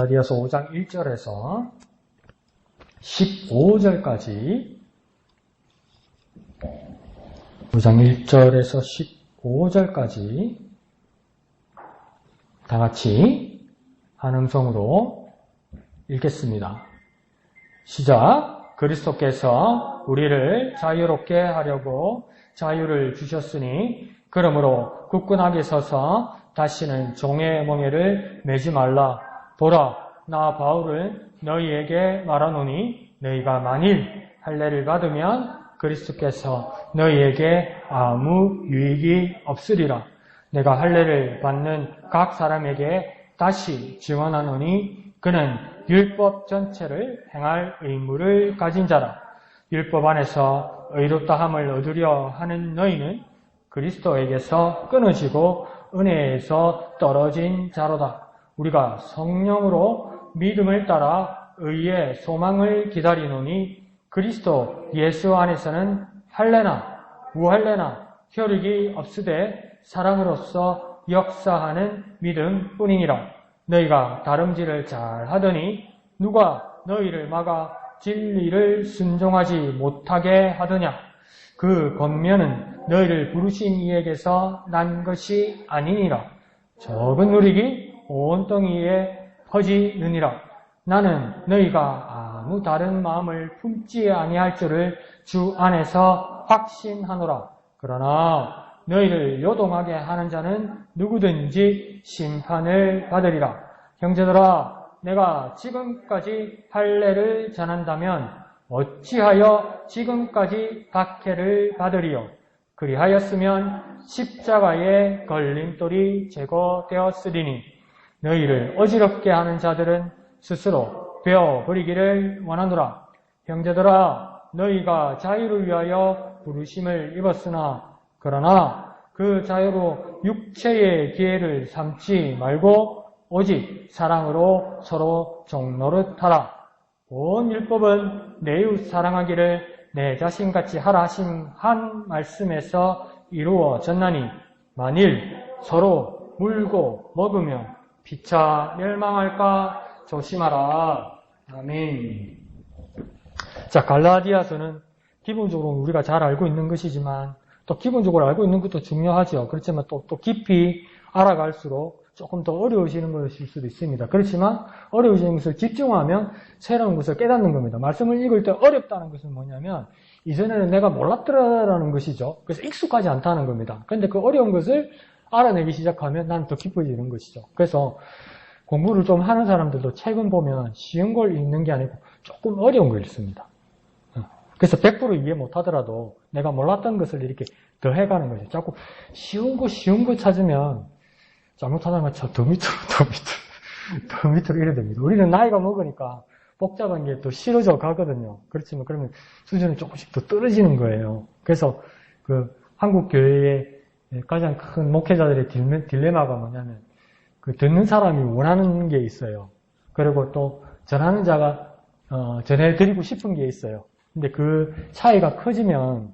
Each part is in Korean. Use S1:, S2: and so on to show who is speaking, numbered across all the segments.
S1: 갈라디아서 5장 1절에서 15절까지 5장 1절에서 15절까지 다 같이 한 음성으로 읽겠습니다. 시작. 그리스도께서 우리를 자유롭게 하려고 자유를 주셨으니 그러므로 굳건하게 서서 다시는 종의 멍에를 매지 말라. 보라, 나 바울은 너희에게 말하노니 너희가 만일 할례를 받으면 그리스도께서 너희에게 아무 유익이 없으리라. 내가 할례를 받는 각 사람에게 다시 증언하노니 그는 율법 전체를 행할 의무를 가진 자라. 율법 안에서 의롭다함을 얻으려 하는 너희는 그리스도에게서 끊어지고 은혜에서 떨어진 자로다. 우리가 성령으로 믿음을 따라 의의 소망을 기다리노니 그리스도 예수 안에서는 할례나 무할례나 혈육이 없으되 사랑으로서 역사하는 믿음 뿐이니라. 너희가 다름질을 잘하더니 누가 너희를 막아 진리를 순종하지 못하게 하더냐. 그 권면은 너희를 부르신 이에게서 난 것이 아니니라. 적은 누리기 온 땅위에 퍼지느니라. 나는 너희가 아무 다른 마음을 품지 아니할 줄을 주 안에서 확신하노라. 그러나 너희를 요동하게 하는 자는 누구든지 심판을 받으리라. 형제들아, 내가 지금까지 할례를 전한다면 어찌하여 지금까지 박해를 받으리요? 그리하였으면 십자가의 걸림돌이 제거되었으리니 너희를 어지럽게 하는 자들은 스스로 베어버리기를 원하노라. 형제들아, 너희가 자유를 위하여 부르심을 입었으나 그러나 그 자유로 육체의 기회를 삼지 말고 오직 사랑으로 서로 종노릇하라. 온 율법은 내 이웃 사랑하기를 내 자신같이 하라 하신 한 말씀에서 이루어졌나니 만일 서로 물고 먹으며 피차 멸망할까 조심하라. 아멘. 자, 갈라디아서는 기본적으로 우리가 잘 알고 있는 것이지만 또 기본적으로 알고 있는 것도 중요하죠. 그렇지만 또 깊이 알아갈수록 조금 더 어려우시는 것일 수도 있습니다. 그렇지만 어려우시는 것을 집중하면 새로운 것을 깨닫는 겁니다. 말씀을 읽을 때 어렵다는 것은 뭐냐면 이전에는 내가 몰랐더라라는 것이죠. 그래서 익숙하지 않다는 겁니다. 그런데 그 어려운 것을 알아내기 시작하면 나는 더 기뻐지는 것이죠. 그래서 공부를 좀 하는 사람들도 책은 보면 쉬운 걸 읽는 게 아니고 조금 어려운 걸 읽습니다. 그래서 100% 이해 못하더라도 내가 몰랐던 것을 이렇게 더 해가는 거죠. 자꾸 쉬운 거 찾으면 잘못하다가 더 밑으로 이래 됩니다. 우리는 나이가 먹으니까 복잡한 게 더 싫어져 가거든요. 그렇지만 그러면 수준이 조금씩 더 떨어지는 거예요. 그래서 그 한국 교회의 가장 큰 목회자들의 딜레마가 뭐냐면 그 듣는 사람이 원하는 게 있어요. 그리고 또 전하는 자가 전해드리고 싶은 게 있어요. 근데 그 차이가 커지면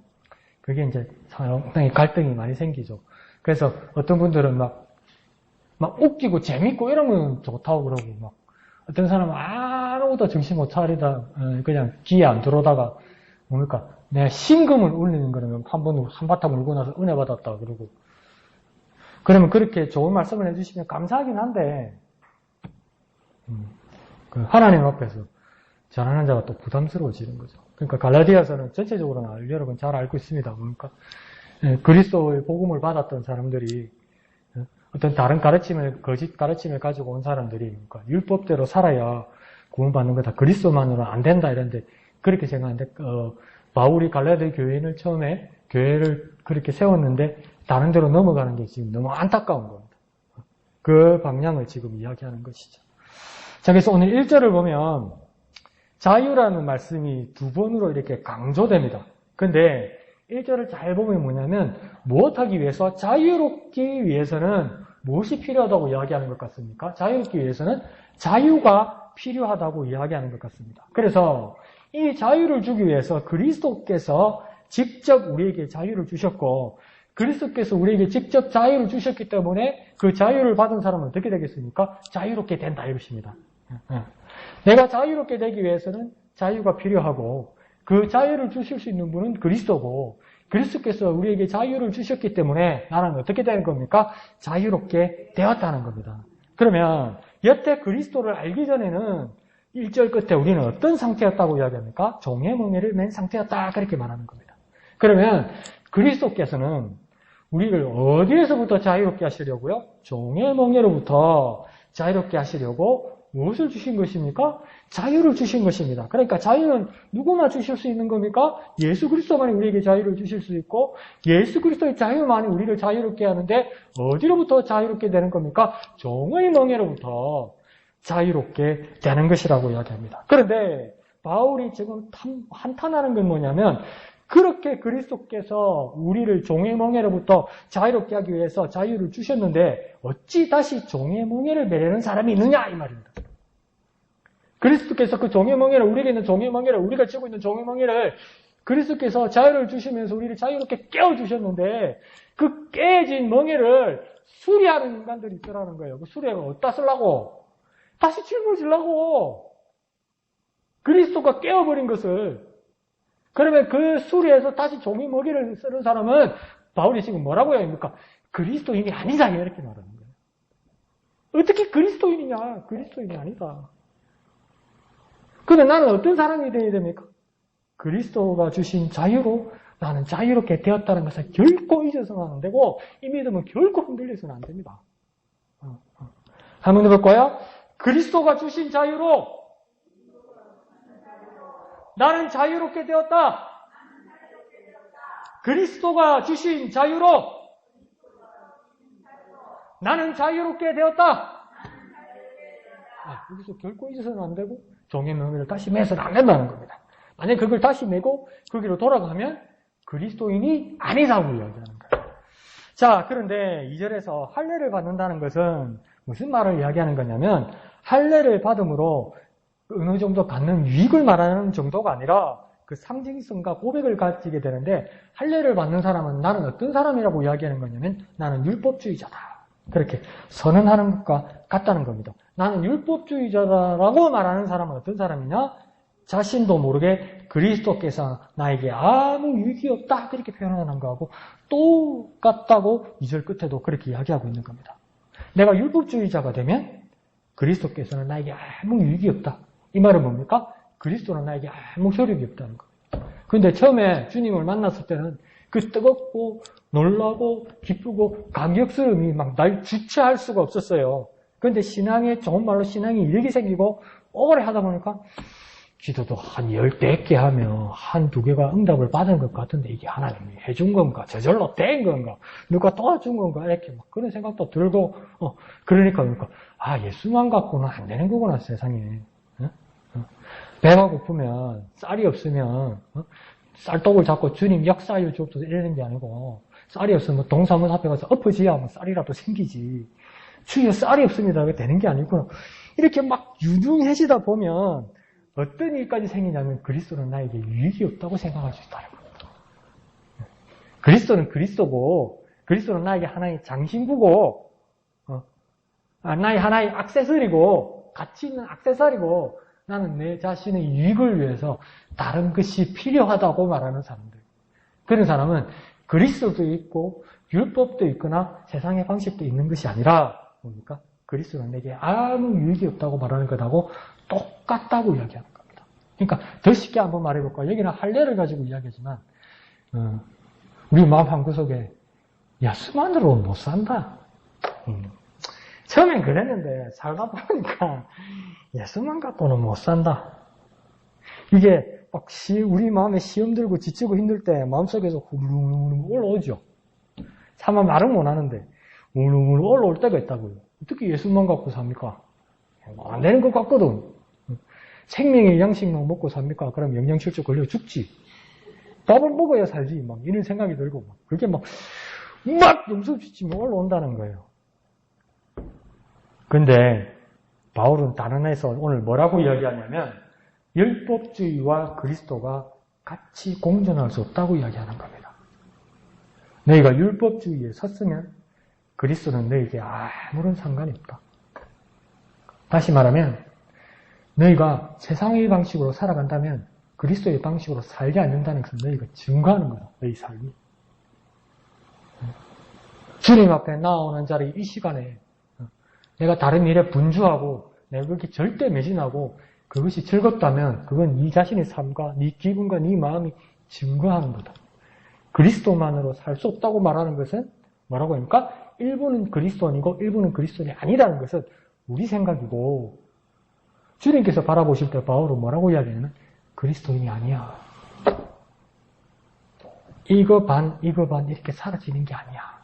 S1: 그게 이제 상당히 갈등이 많이 생기죠. 그래서 어떤 분들은 막 웃기고 재밌고 이러면 좋다고 그러고 막 어떤 사람은 아무것도 정신 못 차리다 그냥 귀에 안 들어오다가 뭡니까 내가 심금을 울리는 거라면 한바탕 울고 나서 은혜 받았다 그러고 그러면 그렇게 좋은 말씀을 해주시면 감사하긴 한데 그 하나님 앞에서 전하는 자가 또 부담스러워지는 거죠. 그러니까 갈라디아서는 전체적으로는 여러분 잘 알고 있습니다. 뭡니까 그리스도의 복음을 받았던 사람들이 어떤 다른 거짓 가르침을 가지고 온 사람들이 그러니까 율법대로 살아야 구원받는 거다. 그리스도만으로는 안 된다 이런데 그렇게 생각하는데 바울이 갈라디아 교회를 처음에 교회를 그렇게 세웠는데 다른 데로 넘어가는 게 지금 너무 안타까운 겁니다. 그 방향을 지금 이야기하는 것이죠. 자, 그래서 오늘 1절을 보면 자유라는 말씀이 두 번으로 이렇게 강조됩니다. 근데 1절을 잘 보면 뭐냐면 무엇하기 위해서 자유롭기 위해서는 무엇이 필요하다고 이야기하는 것 같습니까? 자유롭기 위해서는 자유가 필요하다고 이야기하는 것 같습니다. 그래서 이 자유를 주기 위해서 그리스도께서 직접 우리에게 자유를 주셨고 그리스도께서 우리에게 직접 자유를 주셨기 때문에 그 자유를 받은 사람은 어떻게 되겠습니까? 자유롭게 된다 이것입니다. 내가 자유롭게 되기 위해서는 자유가 필요하고 그 자유를 주실 수 있는 분은 그리스도고 그리스도께서 우리에게 자유를 주셨기 때문에 나는 어떻게 되는 겁니까? 자유롭게 되었다는 겁니다. 그러면 여태 그리스도를 알기 전에는 1절 끝에 우리는 어떤 상태였다고 이야기합니까? 종의 멍에를 맨 상태였다 그렇게 말하는 겁니다. 그러면 그리스도께서는 우리를 어디에서부터 자유롭게 하시려고요? 종의 멍에로부터 자유롭게 하시려고 무엇을 주신 것입니까? 자유를 주신 것입니다. 그러니까 자유는 누구만 주실 수 있는 겁니까? 예수 그리스도만이 우리에게 자유를 주실 수 있고 예수 그리스도의 자유만이 우리를 자유롭게 하는데 어디로부터 자유롭게 되는 겁니까? 종의 멍에로부터 자유롭게 되는 것이라고 이야기합니다. 그런데 바울이 지금 한탄하는 건 뭐냐면 그렇게 그리스도께서 우리를 종의 멍에로부터 자유롭게 하기 위해서 자유를 주셨는데 어찌 다시 종의 멍에를 매려는 사람이 있느냐 이 말입니다. 그리스도께서 그 종의 멍에를 우리에게 있는 종의 멍에를 우리가 쥐고 있는 종의 멍에를 그리스도께서 자유를 주시면서 우리를 자유롭게 깨워주셨는데 그 깨진 멍에를 수리하는 인간들이 있더라는 거예요. 그 수리가 어디다 쓰려고? 다시 짊어지려고. 그리스도가 깨워버린 것을. 그러면 그 수리해서 다시 종의 멍에를 쓰는 사람은 바울이 지금 뭐라고 이야기합니까? 그리스도인이 아니다 이렇게 말하는 거예요. 어떻게 그리스도인이냐? 그리스도인이 아니다. 그러면 나는 어떤 사람이 되어야 됩니까? 그리스도가 주신 자유로 나는 자유롭게 되었다는 것을 결코 잊어서는 안 되고 이 믿음은 결코 흔들려서는 안 됩니다. 한번 해볼까요? 그리스도가 주신 자유로 나는 자유롭게 되었다. 그리스도가 주신 자유로 나는 자유롭게 되었다. 여기서 결코 잊어서는 안 되고 종의 멍에를 다시 매서는 안 된다는 겁니다. 만약 그걸 다시 메고 거기로 돌아가면 그리스도인이 아니다고 이야기하는 거예요. 자, 그런데 2절에서 할례를 받는다는 것은 무슨 말을 이야기하는 거냐면 할례를 받음으로 어느 정도 갖는 유익을 말하는 정도가 아니라 그 상징성과 고백을 가지게 되는데 할례를 받는 사람은 나는 어떤 사람이라고 이야기하는 거냐면 나는 율법주의자다. 그렇게 선언하는 것과 같다는 겁니다. 나는 율법주의자라고 말하는 사람은 어떤 사람이냐? 자신도 모르게 그리스도께서 나에게 아무 유익이 없다 그렇게 표현하는 거하고 똑같다고 2절 끝에도 그렇게 이야기하고 있는 겁니다. 내가 율법주의자가 되면 그리스도께서는 나에게 아무 유익이 없다. 이 말은 뭡니까? 그리스도는 나에게 아무 효력이 없다는 겁니다. 그런데 처음에 주님을 만났을 때는 그 뜨겁고 놀라고 기쁘고 감격스러움이 막 날 주체할 수가 없었어요. 그런데 신앙에 좋은 말로 신앙이 이력이 생기고 오래 하다 보니까 기도도 한 100개 하면 한두 개가 응답을 받은 것 같은데 이게 하나님이 해준 건가? 저절로 된 건가? 누가 도와준 건가? 이렇게 막 그런 생각도 들고 그러니까 예수만 갖고는 안 되는 거구나 세상에. 배가 고프면 쌀이 없으면 쌀떡을 잡고 주님 역사하여 주옵소서 이러는 게 아니고 쌀이 없으면 동사무소 앞에 가서 엎어지야 하면 쌀이라도 생기지. 주여 쌀이 없습니다. 그게 되는 게 아니고 이렇게 막 유능해지다 보면 어떤 일까지 생기냐면 그리스도는 나에게 유익이 없다고 생각할 수 있다는 겁니다. 그리스도는 그리스도고 그리스도는 나에게 하나의 장신구고 나의 하나의 액세서리고 가치 있는 액세서리고 나는 내 자신의 유익을 위해서 다른 것이 필요하다고 말하는 사람들. 그런 사람은 그리스도도 있고 율법도 있거나 세상의 방식도 있는 것이 아니라 뭡니까? 그리스도는 내게 아무 유익이 없다고 말하는 것하고 똑같다고 이야기하는 겁니다. 그러니까 더 쉽게 한번 말해볼까요? 여기는 할례를 가지고 이야기하지만 우리 마음 한구석에 예수만으로는 못 산다. 처음엔 그랬는데 살다 보니까 예수만 갖고는 못 산다. 이게 막 우리 마음에 시험 들고 지치고 힘들 때 마음속에서 후루룩 올라오죠. 차마 말은 못 하는데 후루룩 올라올 때가 있다고요. 어떻게 예수만 갖고 삽니까? 안 되는 것 같거든. 생명의 양식만 먹고 삽니까? 그럼 영양실조 걸려 죽지. 밥을 먹어야 살지. 막 이런 생각이 들고 그게 막 용서주지 올라온다는 거예요. 근데 바울은 다른 에서 오늘 뭐라고 이야기하냐면 율법주의와 그리스도가 같이 공존할 수 없다고 이야기하는 겁니다. 너희가 율법주의에 섰으면 그리스도는 너희에게 아무런 상관이 없다. 다시 말하면 너희가 세상의 방식으로 살아간다면 그리스도의 방식으로 살지 않는다는 것을 너희가 증거하는 거다. 너희 삶이. 주님 앞에 나오는 자리 이 시간에 내가 다른 일에 분주하고 내가 그렇게 절대 매진하고 그것이 즐겁다면 그건 네 자신의 삶과 네 기분과 네 마음이 증거하는 거다. 그리스도만으로 살 수 없다고 말하는 것은 뭐라고 합니까? 일부는 그리스도인이고 일부는 그리스도인이 아니라는 것은 우리 생각이고 주님께서 바라보실 때 바울은 뭐라고 이야기하냐면 그리스도인이 아니야. 이거 반 이렇게 사라지는 게 아니야.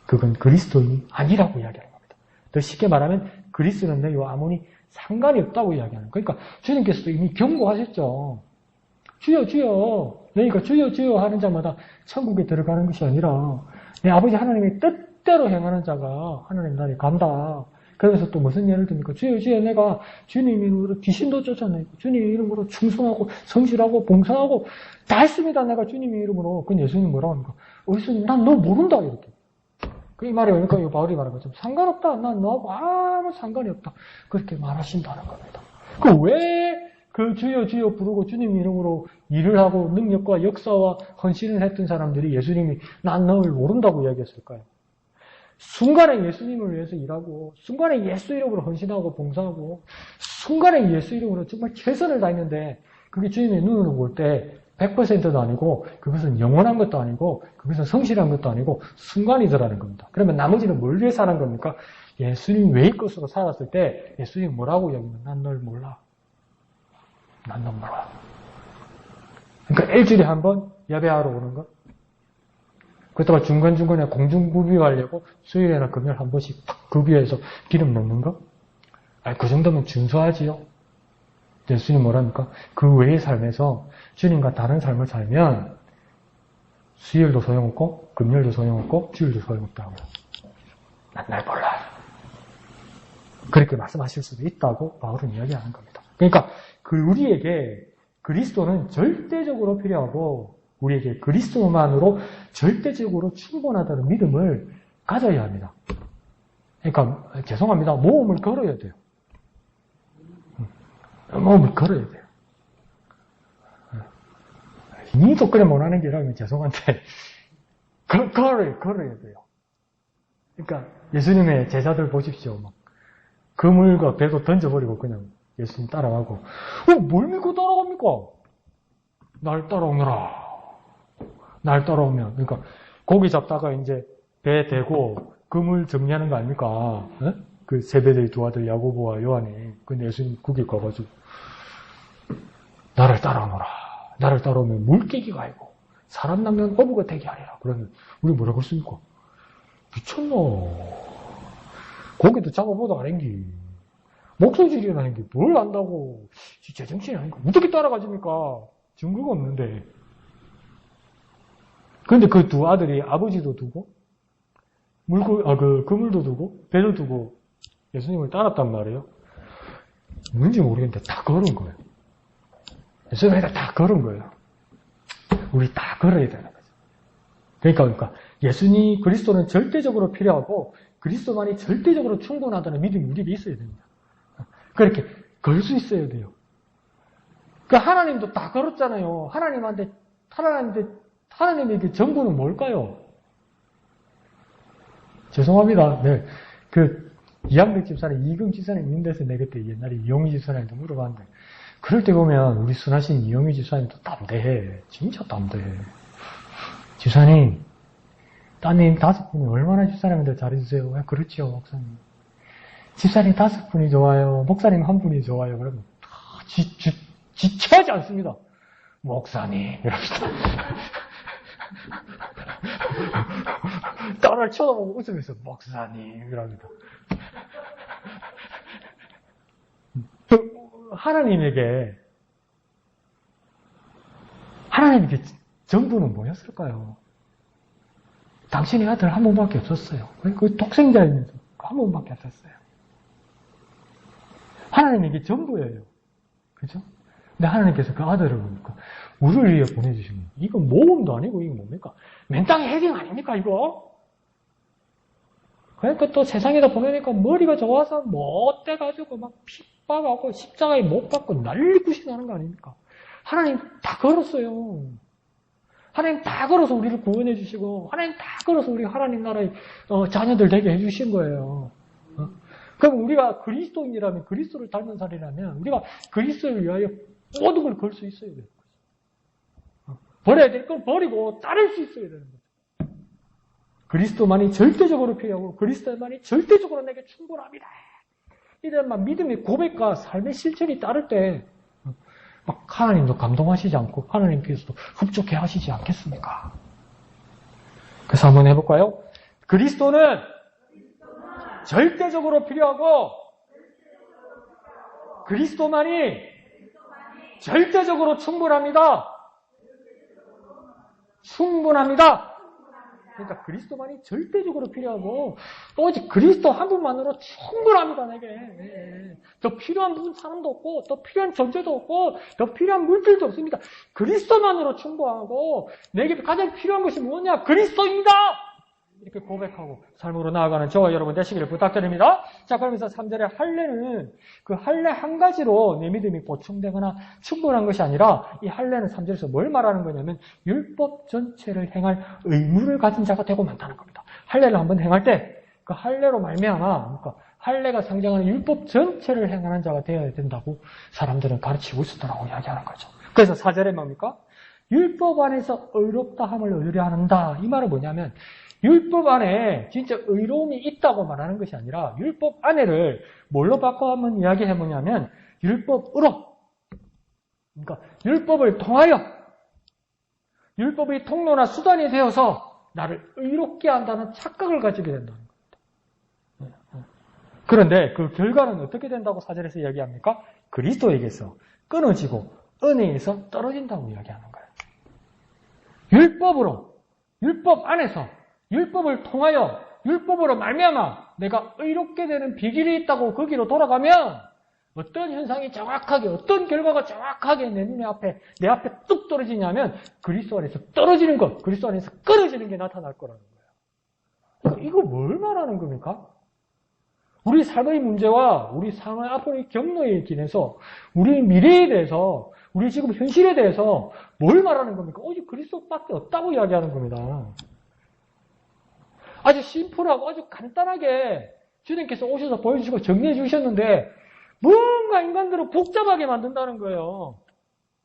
S1: 그건 그리스도인이 아니라고 이야기하는 겁니다. 더 쉽게 말하면 그리스도는 너희와 아무리 상관이 없다고 이야기하는 거예요. 그러니까 주님께서도 이미 경고하셨죠. 주여 주여 너희가 주여 주여 하는 자마다 천국에 들어가는 것이 아니라 내 아버지 하나님의 뜻대로 행하는 자가 하나님 나라에 간다. 그래서 또 무슨 예를 듭니까? 주여 주여 내가 주님 이름으로 귀신도 쫓아내고 주님 이름으로 충성하고 성실하고 봉사하고 다 했습니다. 내가 주님 이름으로. 그건 예수님 뭐라고 합니까? 예수님 난 너 모른다 이렇게. 이 말이 그러니까 바울이 말한 것처럼 상관없다. 난 너하고 아무 상관이 없다. 그렇게 말하신다는 겁니다. 왜 그 주여 주여 부르고 주님 이름으로 일을 하고 능력과 역사와 헌신을 했던 사람들이 예수님이 난 너를 모른다고 이야기했을까요? 순간에 예수님을 위해서 일하고 순간에 예수 이름으로 헌신하고 봉사하고 순간에 예수 이름으로 정말 최선을 다했는데 그게 주님의 눈으로 볼 때 100%도 아니고 그것은 영원한 것도 아니고 그것은 성실한 것도 아니고 순간이더라는 겁니다. 그러면 나머지는 뭘 위해 사는 겁니까? 예수님 외의 것으로 살았을 때 예수님 뭐라고 이야기하면 난 널 몰라. 난 널 몰라. 그러니까 일주일에 한 번 예배하러 오는 것. 그렇다가 중간중간에 공중구비하려고 수요일이나 금요일 한 번씩 탁 구비해서 기름 넣는 거? 그 정도면 준수하지요. 예수님 뭐랍니까? 그 외의 삶에서 주님과 다른 삶을 살면 수요일도 소용없고 금요일도 소용없고 주일도 소용없다고요. 난 날 몰라. 그렇게 말씀하실 수도 있다고 바울은 이야기하는 겁니다. 그러니까 우리에게 그리스도는 절대적으로 필요하고 우리에게 그리스도만으로 절대적으로 충분하다는 믿음을 가져야 합니다. 그러니까 죄송합니다. 모험을 걸어야 돼요. 모험을 걸어야 돼요. 니도 그래 못하는 게 아니라 죄송한데 걸어야 돼요. 그러니까 예수님의 제자들 보십시오. 막 그물과 배도 던져버리고 그냥 예수님 따라가고 뭘 믿고 따라갑니까? 날 따라오너라. 날 따라오면 그러니까 고기 잡다가 이제 배 대고 그물 정리하는 거 아닙니까? 에? 그 세베대의 두 아들 야고보와 요한이 근데 예수님 거기 가가지고 나를 따라오너라. 나를 따라오면 물개기가 아니고 사람 낳으면 어부가 되게 하리라. 그러면 우리 뭐라고 했습니까? 미쳤노. 고기도 잡아보도 안 한기. 목소질이나 한기 뭘 안다고. 제정신이 아닌가. 어떻게 따라가집니까? 증거가 없는데. 그런데 그 두 아들이 아버지도 두고 그물도 두고 배도 두고 예수님을 따랐단 말이에요. 뭔지 모르겠는데 다 걸은 거예요. 예수님에다 다 걸은 거예요. 우리 다 걸어야 되는 거죠. 그러니까 예수님 그리스도는 절대적으로 필요하고 그리스도만이 절대적으로 충분하다는 믿음이 우리에게 있어야 됩니다. 그렇게 걸 수 있어야 돼요. 하나님도 다 걸었잖아요. 하나님에게 전부는 뭘까요? 죄송합니다. 네. 이양백 집사님, 이금 집사님 있는 데서 내 그때 옛날에 이용희 집사님한테 물어봤는데, 그럴 때 보면 우리 순하신 이용희 집사님도 담대해. 진짜 담대해. 집사님, 따님 5분이 얼마나 집사님한테 잘해주세요. 왜 그렇지요, 목사님. 집사님 5분이 좋아요. 목사님 1분이 좋아요. 그러면 지체하지 않습니다. 목사님, 이럽시다. 딸을 쳐다보고 웃으면서 목사님, 이럽니다. 하나님에게 전부는 뭐였을까요? 당신의 아들 한 번밖에 없었어요. 그 독생자이면서 한 번밖에 없었어요. 하나님에게 전부예요. 그죠? 근데 하나님께서 그 아들을 보니까 우리를 위해 보내주시면 이건 모험도 아니고 이게 뭡니까? 맨땅에 헤딩 아닙니까 이거? 그러니까 또 세상에다 보내니까 머리가 좋아서 못돼가지고 막 핍박하고 십자가에 못 박고 난리굿이 나는 거 아닙니까? 하나님 다 걸었어요. 하나님 다 걸어서 우리를 구원해 주시고 하나님 다 걸어서 우리 하나님 나라의 자녀들 되게 해주신 거예요. 그럼 우리가 그리스도인이라면 그리스도를 닮은 사람이라면 우리가 그리스도를 위하여 모든 걸 걸 수 있어야 돼요. 버려야 될 걸 버리고 따를 수 있어야 되는 거죠. 그리스도만이 절대적으로 필요하고 그리스도만이 절대적으로 내게 충분합니다. 이런 믿음의 고백과 삶의 실천이 따를 때 막 하나님도 감동하시지 않고 하나님께서도 흡족해 하시지 않겠습니까? 그래서 한번 해볼까요? 그리스도는 절대적으로 필요하고 그리스도만이 절대적으로 충분합니다. 충분합니다. 그러니까 그리스도만이 절대적으로 필요하고 오직 그리스도 한 분만으로 충분합니다. 내게. 더 필요한 사람도 없고 더 필요한 존재도 없고 더 필요한 물질도 없습니다. 그리스도만으로 충분하고 내게 가장 필요한 것이 뭐냐? 그리스도입니다. 이렇게 고백하고 삶으로 나아가는 저와 여러분 되시기를 부탁드립니다. 자, 그러면서 3절의 할례는 그 할례 한 가지로 내 믿음이 보충되거나 충분한 것이 아니라 이 할례는 3절에서 뭘 말하는 거냐면 율법 전체를 행할 의무를 가진 자가 되고 만다는 겁니다. 할례를 한번 행할 때 그 할례로 말미암아 그러니까 할례가 상징하는 율법 전체를 행하는 자가 되어야 된다고 사람들은 가르치고 있었다고 이야기하는 거죠. 그래서 4절에 뭡니까? 율법 안에서 의롭다함을 의뢰한다. 이 말은 뭐냐면 율법 안에 진짜 의로움이 있다고 말하는 것이 아니라 율법 안에를 뭘로 바꿔 한번 이야기해보냐면 율법으로 그러니까 율법을 통하여 율법이 통로나 수단이 되어서 나를 의롭게 한다는 착각을 가지게 된다는 겁니다. 그런데 그 결과는 어떻게 된다고 4절에서 이야기합니까? 그리스도에게서 끊어지고 은혜에서 떨어진다고 이야기하는 거예요. 율법으로 율법 안에서 율법을 통하여 율법으로 말미암아 내가 의롭게 되는 비결이 있다고 거기로 돌아가면 어떤 현상이 정확하게 어떤 결과가 정확하게 내 앞에 뚝 떨어지냐면 그리스도 안에서 떨어지는 것, 그리스도 안에서 끊어지는 게 나타날 거라는 거예요. 이거 뭘 말하는 겁니까? 우리 삶의 문제와 우리 상황 앞으로의 경로에 기해서 우리 미래에 대해서 우리 지금 현실에 대해서 뭘 말하는 겁니까? 오직 그리스도밖에 없다고 이야기하는 겁니다. 아주 심플하고 아주 간단하게 주님께서 오셔서 보여주시고 정리해 주셨는데 뭔가 인간들을 복잡하게 만든다는 거예요.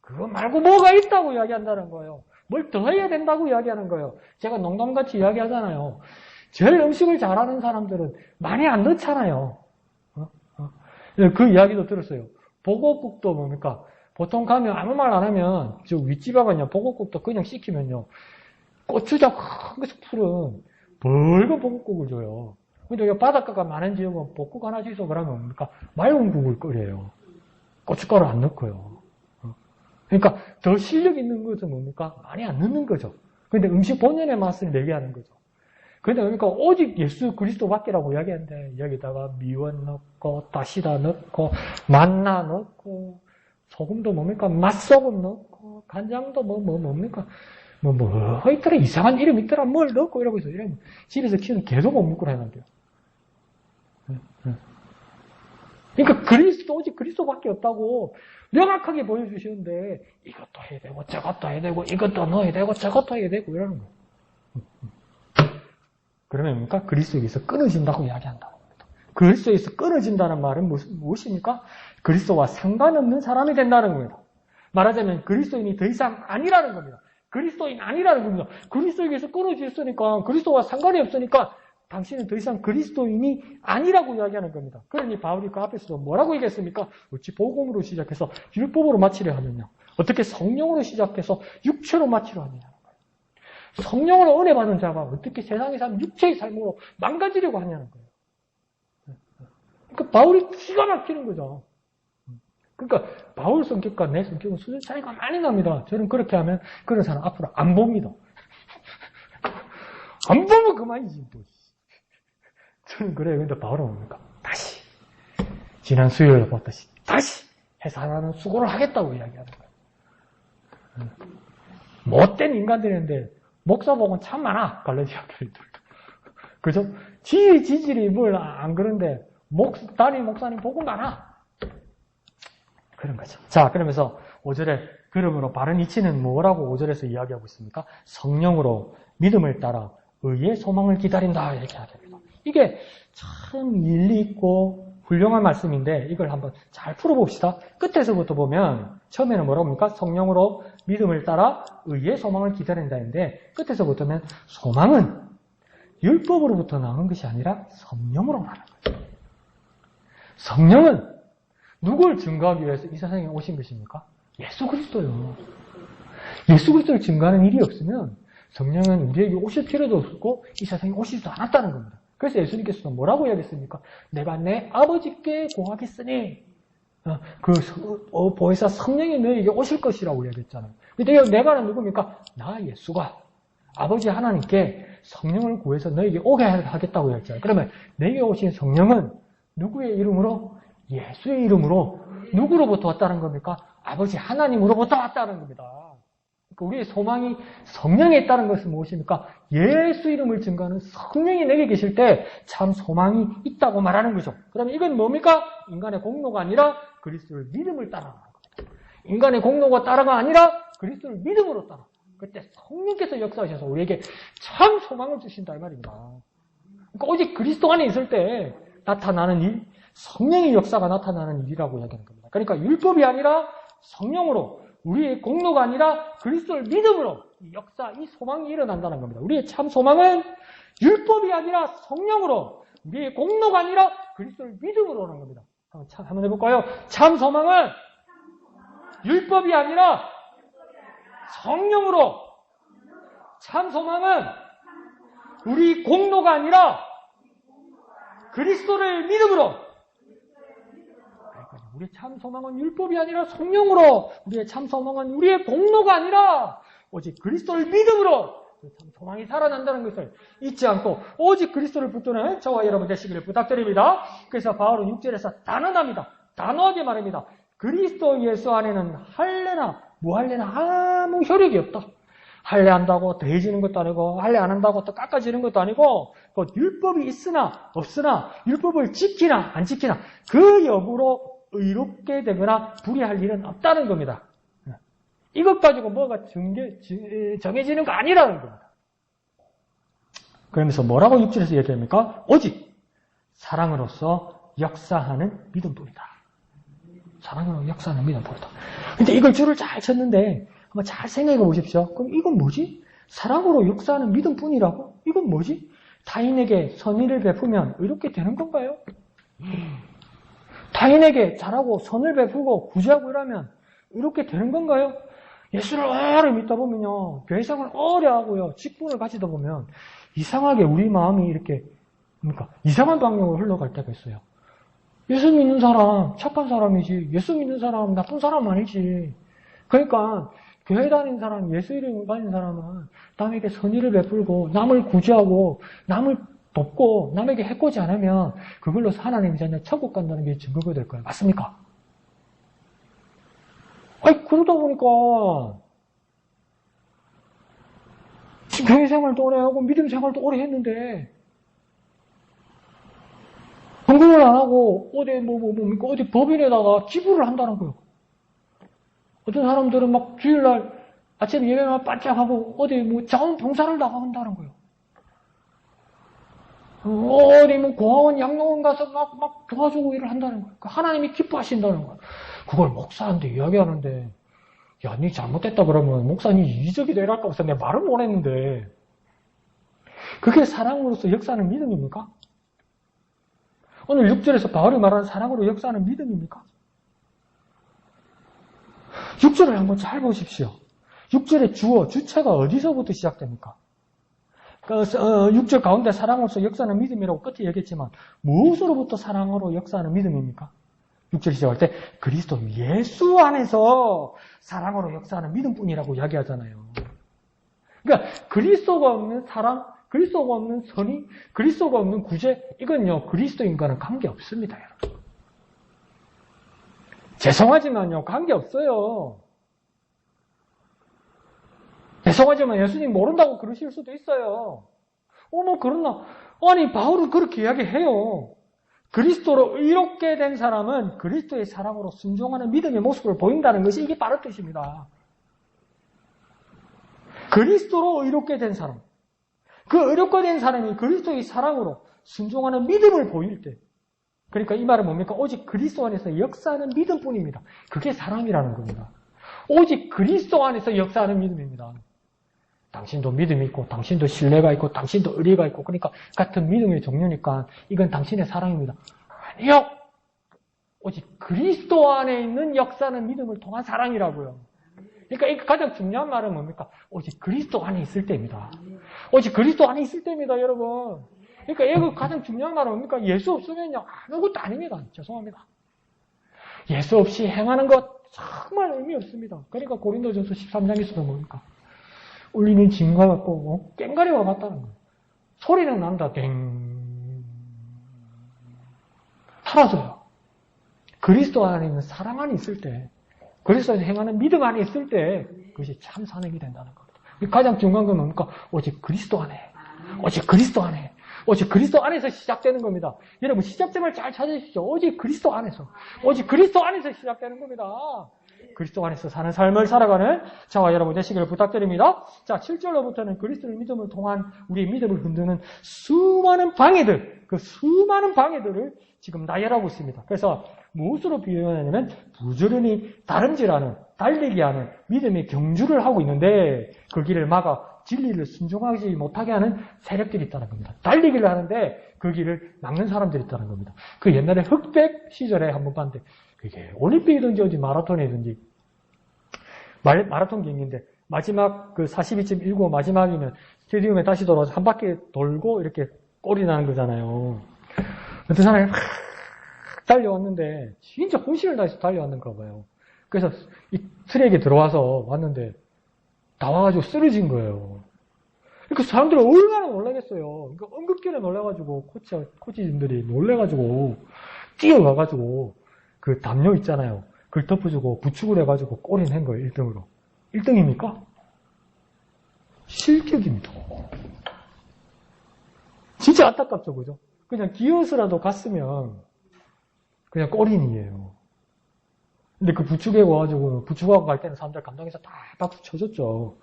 S1: 그거 말고 뭐가 있다고 이야기한다는 거예요. 뭘 더 해야 된다고 이야기하는 거예요. 제가 농담같이 이야기하잖아요. 제일 음식을 잘하는 사람들은 많이 안 넣잖아요. 그 이야기도 들었어요. 보고국도 뭡니까? 보통 가면 아무 말 안 하면 저 윗집하고요 보고국도 그냥 시키면요 고추장 큰 것을 풀은 벌건 보국국을 줘요. 근데 여기 바닷가가 많은 지역은 볶국 하나 주소 그러면 뭡니까? 맑은 국을 끓여요. 고춧가루 안 넣고요. 그러니까 더 실력 있는 것은 뭡니까? 많이 안 넣는 거죠. 근데 음식 본연의 맛을 내게 하는 거죠. 근데 그러니까 오직 예수 그리스도밖에라고 이야기하는데 여기다가 미원 넣고 다시다 넣고 만나 넣고 소금도 뭡니까? 맛소금 넣고 간장도 뭡니까? 있더라 이상한 이름 있더라 뭘 넣고 이러고 있어. 이러면 집에서 키우는 개도 못 먹고 해난대요. 그러니까 그리스도 오직 그리스도밖에 없다고 명확하게 보여주시는데 이것도 해야 되고 저것도 해야 되고 이것도 넣어야 되고 저것도 해야 되고 이러는 거예요. 그러면 뭡니까? 그리스도에게서 끊어진다고 이야기한다고 합니다. 그리스도에게서 끊어진다는 말은 무엇입니까? 그리스도와 상관없는 사람이 된다는 겁니다. 말하자면 그리스도인이 더 이상 아니라는 겁니다. 그리스도인 아니라는 겁니다. 그리스도에게서 끊어졌으니까 그리스도와 상관이 없으니까 당신은 더 이상 그리스도인이 아니라고 이야기하는 겁니다. 그러니 바울이 그 앞에서도 뭐라고 얘기했습니까? 어찌 복음으로 시작해서 율법으로 마치려 하느냐. 어떻게 성령으로 시작해서 육체로 마치려 하느냐. 성령으로 은혜 받은 자가 어떻게 세상에 사는 육체의 삶으로 망가지려고 하냐는 거예요. 그러니까 바울이 기가 막히는 거죠. 그러니까 바울 성격과 내 성격은 수준 차이가 많이 납니다. 저는 그렇게 하면 그런 사람 앞으로 안 봅니다. 안 보면 그만이지. 또. 저는 그래요. 근데 바울은 뭡니까? 다시 지난 수요일에 봤듯이 다시 해산하는 수고를 하겠다고 이야기하는 거예요. 못된 인간들인데 목사복은 참 많아. 갈라디아 교인들도. 그죠? 지질이 뭘 안 그런데, 담임 목사님 복음 많아. 그런 거죠. 자, 그러면서 5절에 그러므로 바른 이치는 뭐라고 5절에서 이야기하고 있습니까? 성령으로 믿음을 따라 의의 소망을 기다린다. 이렇게 이야기합니다. 이게 참 일리 있고 훌륭한 말씀인데 이걸 한번 잘 풀어봅시다. 끝에서부터 보면 처음에는 뭐라고 합니까? 성령으로 믿음을 따라 의의 소망을 기다린다 했는데 끝에서부터 보면 소망은 율법으로부터 나오는 것이 아니라 성령으로 나오는 거죠. 성령은 누굴 증거하기 위해서 이 세상에 오신 것입니까? 예수 그리스도요. 예수 그리스도를 증거하는 일이 없으면 성령은 우리에게 오실 필요도 없고 이 세상에 오시지도 않았다는 겁니다. 그래서 예수님께서 뭐라고 이야기했습니까? 내가 내 아버지께 고하겠으니 보혜사 성령이 너에게 오실 것이라고 이야기했잖아요. 근데 내가는 누굽니까? 나 예수가 아버지 하나님께 성령을 구해서 너에게 오게 하겠다고 이야기했잖아요. 그러면 내게 오신 성령은 누구의 이름으로? 예수의 이름으로 누구로부터 왔다는 겁니까? 아버지 하나님으로부터 왔다는 겁니다. 그러니까 우리의 소망이 성령에 있다는 것은 무엇입니까? 예수 이름을 증거하는 성령이 내게 계실 때 참 소망이 있다고 말하는 거죠. 그러면 이건 뭡니까? 인간의 공로가 아니라 그리스도를 믿음을 따라가는 겁니다. 인간의 공로가 따라가 아니라 그리스도를 믿음으로 따라. 그때 성령께서 역사하셔서 우리에게 참 소망을 주신다 이 말입니다. 그러니까 오직 그리스도 안에 있을 때 나타나는 일, 성령의 역사가 나타나는 일이라고 이야기하는 겁니다. 그러니까 율법이 아니라 성령으로 우리의 공로가 아니라 그리스도를 믿음으로 이 역사, 이 소망이 일어난다는 겁니다. 우리의 참 소망은 율법이 아니라 성령으로 우리의 공로가 아니라 그리스도를 믿음으로 오는 겁니다. 한번 해볼까요? 참 소망은 율법이 아니라 성령으로 참 소망은 우리 공로가 아니라 그리스도를 믿음으로 우리의 참 소망은 율법이 아니라 성령으로 우리의 참 소망은 우리의 공로가 아니라 오직 그리스도를 믿음으로 참 소망이 살아난다는 것을 잊지 않고 오직 그리스도를 붙드는 저와 여러분 되시기를 부탁드립니다. 그래서 바울은 6절에서 단언합니다. 단호하게 말합니다. 그리스도 예수 안에는 할례나 무할례나 아무 효력이 없다. 할례한다고 더해지는 것도 아니고 할례 안 한다고 또 깎아지는 것도 아니고 율법이 있으나 없으나 율법을 지키나 안 지키나 그 여부로 의롭게 되거나 불의할 일은 없다는 겁니다. 이것 가지고 뭐가 정해지는 거 아니라는 겁니다. 그러면서 뭐라고 6절에서 얘기합니까? 오직 사랑으로서 역사하는 믿음뿐이다. 사랑으로 역사하는 믿음뿐이다. 근데 이걸 줄을 잘 쳤는데 한번 잘 생각해 보십시오. 그럼 이건 뭐지? 사랑으로 역사하는 믿음뿐이라고? 이건 뭐지? 타인에게 선의를 베푸면 이렇게 되는 건가요? 타인에게 잘하고 선을 베푸고 구제하고 이러면 이렇게 되는 건가요? 예수를 오래 믿다 보면요, 교회생활을 오래 하고요, 직분을 가지다 보면 이상하게 우리 마음이 이렇게 이상한 방향으로 흘러갈 때가 있어요. 예수 믿는 사람 착한 사람이지 예수 믿는 사람 나쁜 사람 아니지. 그러니까 교회 다니는 사람, 예수 이름 가진 사람은 남에게 선의를 베풀고 남을 구제하고 남을 돕고 남에게 해코지 않으면 그걸로 하나님이 자녀 천국 간다는 게 증거가 될 거예요. 맞습니까? 아니 그러다 보니까 교회 생활도 오래 하고 믿음 생활도 오래 했는데 헌금을 안 하고 어디 법인에다가 기부를 한다는 거예요. 어떤 사람들은 막 주일날 아침 예배만 반짝하고 어디 자원봉사를 나간다는 거예요. 어디 고아원 양로원 가서 막 도와주고 일을 한다는 거예요. 하나님이 기뻐하신다는 거예요. 그걸 목사한테 이야기하는데 야, 니 잘못됐다 그러면 목사님 이적이 되랄까 해서 내가 말을 못 했는데 그게 사랑으로서 역사하는 믿음입니까? 오늘 6절에서 바울이 말하는 사랑으로 역사하는 믿음입니까? 6절을 한번 잘 보십시오. 6절의 주어, 주체가 어디서부터 시작됩니까? 6절 가운데 사랑으로서 역사하는 믿음이라고 끝에 얘기했지만 무엇으로부터 사랑으로 역사하는 믿음입니까? 6절 시작할 때 그리스도 예수 안에서 사랑으로 역사하는 믿음뿐이라고 이야기하잖아요. 그러니까 그리스도가 없는 사랑, 그리스도가 없는 선의, 그리스도가 없는 구제, 이건요 그리스도인과는 관계없습니다. 여러분. 죄송하지만요 관계없어요. 죄송하지만 예수님 모른다고 그러실 수도 있어요. 어머, 그렇나? 아니, 바울은 그렇게 이야기해요. 그리스도로 의롭게 된 사람은 그리스도의 사랑으로 순종하는 믿음의 모습을 보인다는 것이 이게 바로 뜻입니다. 그리스도로 의롭게 된 사람. 그 의롭게 된 사람이 그리스도의 사랑으로 순종하는 믿음을 보일 때. 그러니까 이 말은 뭡니까? 오직 그리스도 안에서 역사하는 믿음뿐입니다. 그게 사랑이라는 겁니다. 오직 그리스도 안에서 역사하는 믿음입니다. 당신도 믿음이 있고, 당신도 신뢰가 있고, 당신도 의리가 있고, 그러니까 같은 믿음의 종류니까 이건 당신의 사랑입니다. 아니요! 오직 그리스도 안에 있는 역사는 믿음을 통한 사랑이라고요. 그러니까 이 가장 중요한 말은 뭡니까? 오직 그리스도 안에 있을 때입니다. 오직 그리스도 안에 있을 때입니다, 여러분. 그러니까 이거 가장 중요한 말은 뭡니까? 예수 없으면요, 아무것도 아닙니다. 죄송합니다. 예수 없이 행하는 것 정말 의미 없습니다. 그러니까 고린도전서 13장에서도 뭡니까? 울리는 징과 같고 꽹과리와 같다는 거예요. 소리는 난다. 땡. 사라져요. 그리스도 안에 있는 사랑 안에 있을 때, 그리스도에서 행하는 믿음 안에 있을 때 그것이 참 산업이 된다는 겁니다. 가장 중요한 건 뭡니까? 오직 그리스도 안에. 오직 그리스도 안에. 오직 그리스도 안에서 시작되는 겁니다. 여러분 시작점을 잘 찾으십시오. 오직 그리스도 안에서. 오직 그리스도 안에서 시작되는 겁니다. 그리스도 안에서 사는 삶을 살아가는 저와 여러분 되시기를 부탁드립니다. 자, 7절로부터는 그리스도를 믿음을 통한 우리의 믿음을 흔드는 수많은 방해들, 그 수많은 방해들을 지금 나열하고 있습니다. 그래서 무엇으로 비유하냐면 부지런히 다름질하는, 달리기 하는 믿음의 경주를 하고 있는데 그 길을 막아 진리를 순종하지 못하게 하는 세력들이 있다는 겁니다. 달리기를 하는데 그 길을 막는 사람들이 있다는 겁니다. 그 옛날에 흑백 시절에 한번 봤는데 그게 올림픽이든지 어디 마라톤이든지 마라톤 경기인데 마지막 그 42.195 마지막이면 스테디움에 다시 돌아와서 한 바퀴 돌고 이렇게 골이 나는 거잖아요. 어떤 사람이 막 달려왔는데 진짜 혼신을 다해서 달려왔는가 봐요. 그래서 이 트랙에 들어와서 왔는데 나와가지고 쓰러진 거예요. 그러니까 사람들은 얼마나 놀라겠어요. 그러니까 응급기에 놀라가지고 코치진들이 놀래가지고 뛰어가가지고 그 담요 있잖아요. 그걸 덮어주고 부축을 해가지고 골이 낸 거예요. 1등으로. 1등입니까? 실격입니다. 진짜 안타깝죠, 그죠? 그냥 기어서라도 갔으면 그냥 골인이에요. 근데 그 부축에 와가지고 부축하고 갈 때는 사람들 감동해서 다 박수 쳐줬죠.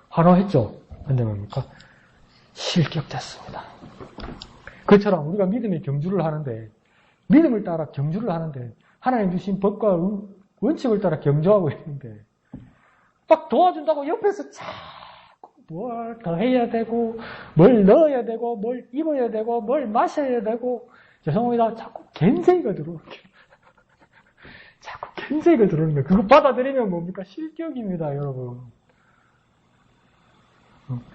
S1: 환호했죠. 근데 뭡니까? 실격됐습니다. 그처럼 우리가 믿음의 경주를 하는데 믿음을 따라 경주를 하는데 하나님 주신 법과 원칙을 따라 경주하고 있는데 막 도와준다고 옆에서 자꾸 뭘 더 해야 되고 뭘 넣어야 되고 뭘 입어야 되고 뭘 마셔야 되고 죄송합니다. 자꾸 겐세이가 들어오는 거예요. 자꾸 겐세이가 들어오는 거예요. 그거 받아들이면 뭡니까? 실격입니다, 여러분.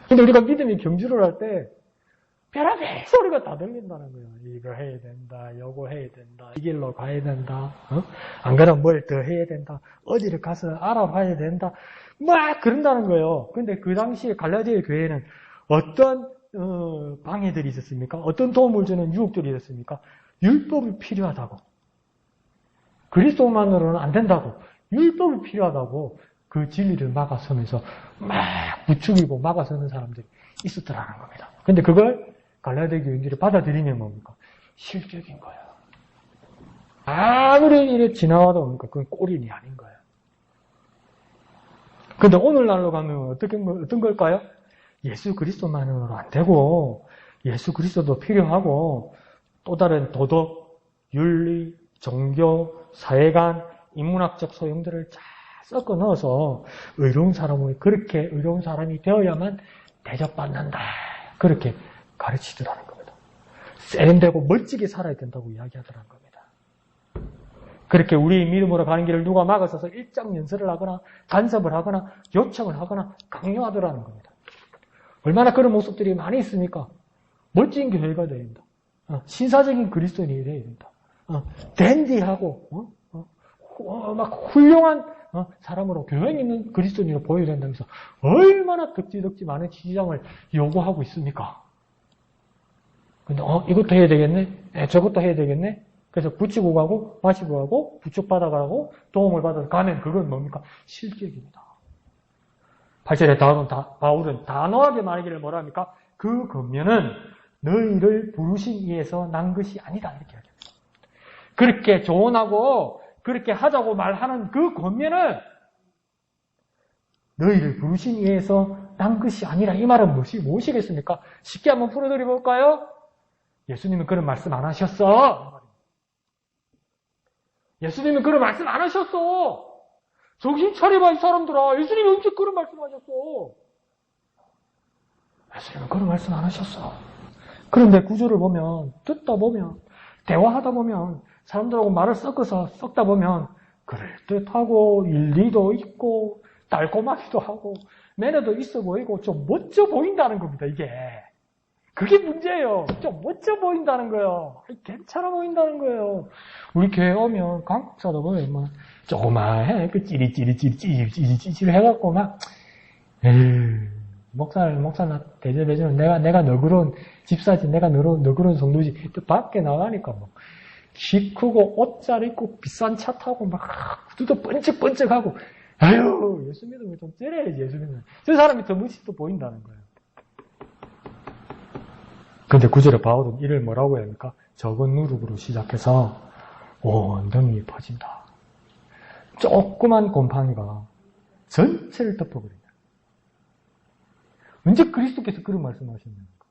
S1: 근데 우리가 믿음의 경주를 할 때 별의별 소리가 다 들린다는 거예요. 이거 해야 된다, 요거 해야 된다, 이 길로 가야 된다, 안 그러면 뭘 더 해야 된다, 어디를 가서 알아봐야 된다, 막 그런다는 거예요. 근데 그 당시에 갈라디아 교회에는 어떤 방해들이 있었습니까? 어떤 도움을 주는 유혹들이 있었습니까? 율법이 필요하다고. 그리스도만으로는 안 된다고. 율법이 필요하다고 그 진리를 막아서면서 막 부추기고 막아서는 사람들이 있었더라는 겁니다. 근데 그걸 갈라디아 교인들이 받아들이면 뭡니까? 실격인 거예요. 아무리 이래 지나와도 뭡니까? 그건 꼴인이 아닌 거예요. 근데 오늘날로 가면 어떤 걸까요? 예수 그리스도만으로는 안 되고 예수 그리스도도 필요하고 또 다른 도덕, 윤리, 종교, 사회관, 인문학적 소용들을 잘 섞어 넣어서 의로운 사람이 되어야만 대접받는다. 그렇게 가르치더라는 겁니다. 세련되고 멋지게 살아야 된다고 이야기하더라는 겁니다. 그렇게 우리 믿음으로 가는 길을 누가 막아서서 일장 연설을 하거나 간섭을 하거나 요청을 하거나 강요하더라는 겁니다. 얼마나 그런 모습들이 많이 있습니까? 멋진 교회가 되어야 된다. 신사적인 그리스도인이 되어야 된다. 댄디하고 막 훌륭한 사람으로 교양 있는 그리스도인으로 보여야 된다면서 얼마나 덕지 많은 지지장을 요구하고 있습니까? 근데 이것도 해야 되겠네? 저것도 해야 되겠네? 그래서 붙이고 가고 마시고 가고 부축받아가고 도움을 받아서 가면 그건 뭡니까? 실격입니다. 8절에 바울은 단호하게 말하기를 뭐라 합니까? 그 권면은 너희를 부르신 이에서 난 것이 아니다. 이렇게 이야기합니다. 그렇게 조언하고 그렇게 하자고 말하는 그 권면은 너희를 부르신 이에서 난 것이 아니라. 이 말은 무엇이겠습니까? 쉽게 한번 풀어드려 볼까요? 예수님은 그런 말씀 안 하셨어. 예수님은 그런 말씀 안 하셨어. 정신 차려봐, 이 사람들아. 예수님이 언제 그런 말씀 하셨어? 예수님은 그런 말씀 안 하셨어. 그런데 구절을 보면, 듣다 보면, 대화하다 보면, 사람들하고 말을 섞다 보면, 그럴듯하고, 일리도 있고, 달콤하기도 하고, 매너도 있어 보이고, 좀 멋져 보인다는 겁니다, 이게. 그게 문제예요. 좀 멋져 보인다는 거예요. 괜찮아 보인다는 거예요. 우리 교회 오면, 강국사도 보면, 뭐, 조그마해. 그 찌릿찌릿 해갖고, 막, 목사 나 대접해주는 내가 너그러운 집사지, 내가 너그러운 성도지. 또 밖에 나가니까 뭐, 키 크고, 옷 잘 입고, 비싼 차 타고, 막, 구두도 번쩍번쩍하고, 아유, 예수 믿으면 좀 째려야지, 예수 믿으면. 저 사람이 더 멋있어 보인다는 거예요. 근데 구절에 바울은 이를 뭐라고 해야 합니까? 적은 누룩으로 시작해서 온전히 퍼진다. 조그만 곰팡이가 전체를 덮어버린다. 언제 그리스도께서 그런 말씀하셨습니까?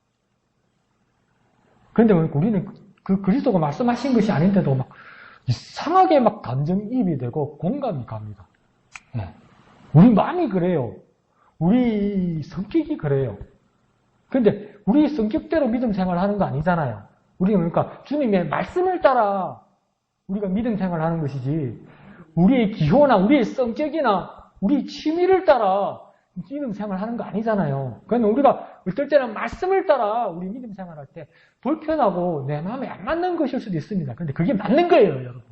S1: 그런데 우리는 그 그리스도가 말씀하신 것이 아닌데도 막 이상하게 막 감정이입이 되고 공감이 갑니다. 네. 우리 마음이 그래요. 우리 성격이 그래요. 근데 우리 성격대로 믿음 생활을 하는 거 아니잖아요. 우리는 그러니까 주님의 말씀을 따라 우리가 믿음 생활을 하는 것이지, 우리의 기호나 우리의 성격이나 우리 취미를 따라 믿음 생활을 하는 거 아니잖아요. 그러니까 우리가 어떨 때는 말씀을 따라 우리 믿음 생활할 때 불편하고 내 마음에 안 맞는 것일 수도 있습니다. 그런데 그게 맞는 거예요, 여러분.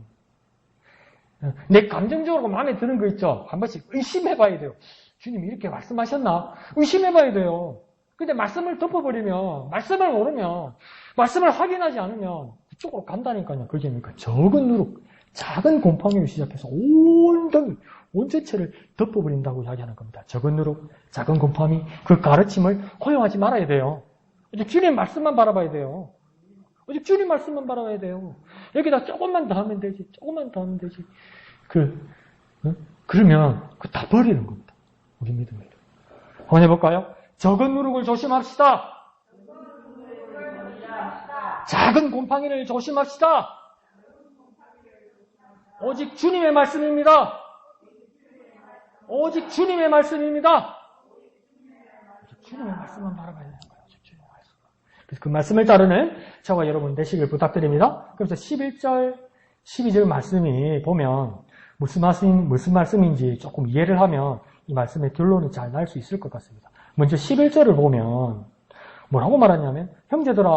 S1: 내 감정적으로 마음에 드는 거 있죠? 한 번씩 의심해봐야 돼요. 주님이 이렇게 말씀하셨나? 의심해봐야 돼요. 근데 말씀을 덮어버리면, 말씀을 모르면, 말씀을 확인하지 않으면 그쪽으로 간다니까요. 그게 뭡니까? 적은 누룩, 작은 곰팡이로 시작해서 온 전체를 덮어버린다고 이야기하는 겁니다. 적은 누룩, 작은 곰팡이, 그 가르침을 허용하지 말아야 돼요. 오직 주님 말씀만 바라봐야 돼요. 오직 주님 말씀만 바라봐야 돼요. 여기다 조금만 더 하면 되지, 조금만 더 하면 되지. 그러면 다 버리는 겁니다. 우리 믿음을. 한번 해볼까요? 적은 누룩을 조심합시다. 작은 곰팡이를 조심합시다. 오직 주님의 말씀입니다. 오직 주님의 말씀입니다. 주님의 말씀만 바라봐야 되는 거예요. 주님의 말씀. 그래서 그 말씀을 따르는 저와 여러분 되시길 부탁드립니다. 그래서 11절, 12절 말씀이 보면 무슨 말씀인지 조금 이해를 하면 이 말씀의 결론이 잘 날 수 있을 것 같습니다. 먼저 11절을 보면 뭐라고 말하냐면, 형제들아,